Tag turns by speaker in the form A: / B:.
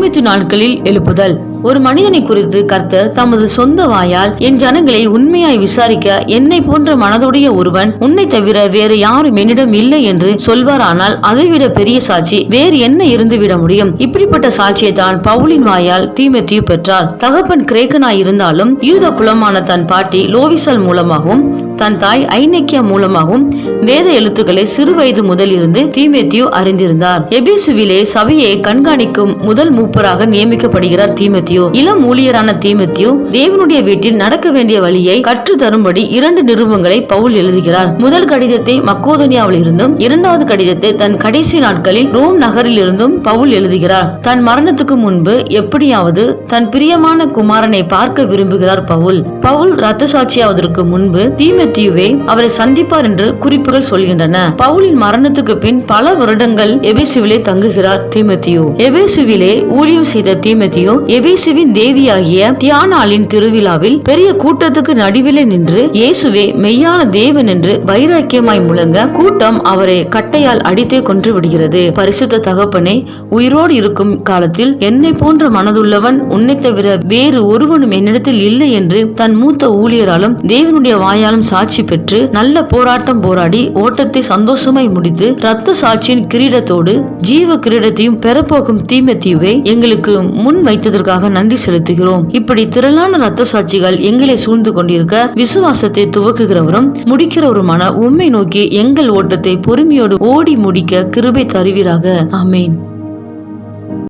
A: தீமித்து நாட்களில் எழுப்புதல். ஒரு மனிதனை குறித்து கர்த்தர் தமது சொந்த வாயால், என் ஜனங்களை உண்மையாய் விசாரிக்க என்னை போன்ற மனதுடைய ஒருவன் உன்னை தவிர வேறு யாரும் என்னிடம் இல்லை என்று சொல்வாரானால் அதைவிட பெரிய சாட்சி வேறு என்ன இருந்துவிட முடியும்? இப்படிப்பட்ட சாட்சியை தான் பவுலின் வாயால் தீமோத்தேயு பெற்றார். தகப்பன் கிரேக்கனாய் இருந்தாலும் யூத குலமான தன் பாட்டி லோவிசால் மூலமாகவும் தன் தாய் ஐநேக்கியா மூலமாகவும் வேத எழுத்துக்களை சிறு வயது முதல் இருந்து தீமோத்தேயு அறிந்திருந்தார். எபேசுவிலே சபையை கண்காணிக்கும் முதல் மூப்பராக நியமிக்கப்படுகிறார் தீமோத்தேயு. இளம் ஊழியரான தீமோத்தேயு தேவனுடைய வீட்டில் நடக்க வேண்டிய வழியை கற்று தரும்படி 2 நிருபங்களை பவுல் எழுதுகிறார். முதல் கடிதத்தை மக்கோதோனியாவில் இருந்தும், 2வது கடிதத்தை தன் கடைசி நாட்களில் ரோம் நகரில் இருந்தும் பவுல் எழுதுகிறார். தன் மரணத்துக்கு முன்பு எப்படியாவது தன் பிரியமான குமாரனை பார்க்க விரும்புகிறார் பவுல். இரத்த சாட்சியாவதற்கு முன்பு தீமோத்தேயுவை அவரை சந்திப்பார் என்று குறிப்புகள் சொல்கின்றன. பவுலின் மரணத்துக்கு பின் பல வருடங்கள் எபேசுவிலே தங்குகிறார் தீமோத்தேயு. எபேசுவிலே ஊழியம் செய்த தீமோத்தேயு எபேசுவின் தேவியாகிய தியானாளின் திருவிழாவில் பெரிய கூட்டத்துக்கு நடுவிலே நின்று இயேசுவே மெய்யான தேவன் என்று வைராக்கியமாய் முழங்க கூட்டம் அவரை கட்டையால் அடித்தே கொன்று விடுகிறது. பரிசுத்த தகப்பனே, உயிரோடு இருக்கும் காலத்தில் என்னை போன்ற மனதுள்ளவன் உன்னை தவிர வேறு ஒருவனும் என்னிடத்தில் இல்லை என்று தன் மூத்த ஊழியராலும் தேவனுடைய வாயாலும் சாட்சி பெற்று நல்ல போராட்டம் போராடி ஓட்டத்தை சந்தோஷமாய் முடித்து இரத்த சாட்சியின் கிரீடத்தோடு ஜீவ கிரீடத்தையும் பெறப்போகும் தீமோத்தேயுவை எங்களுக்கு முன் வைத்ததற்காக நன்றி செலுத்துகிறோம். இப்படி திரளான இரத்த சாட்சிகள் எங்களை சூழ்ந்து கொண்டிருக்க விசுவாசத்தை துவக்குகிறவரும் முடிக்கிறவருமான உம்மை நோக்கி எங்கள் ஓட்டத்தை பொறுமையோடு ஓடி முடிக்க கிருபை தருவீராக. ஆமேன்.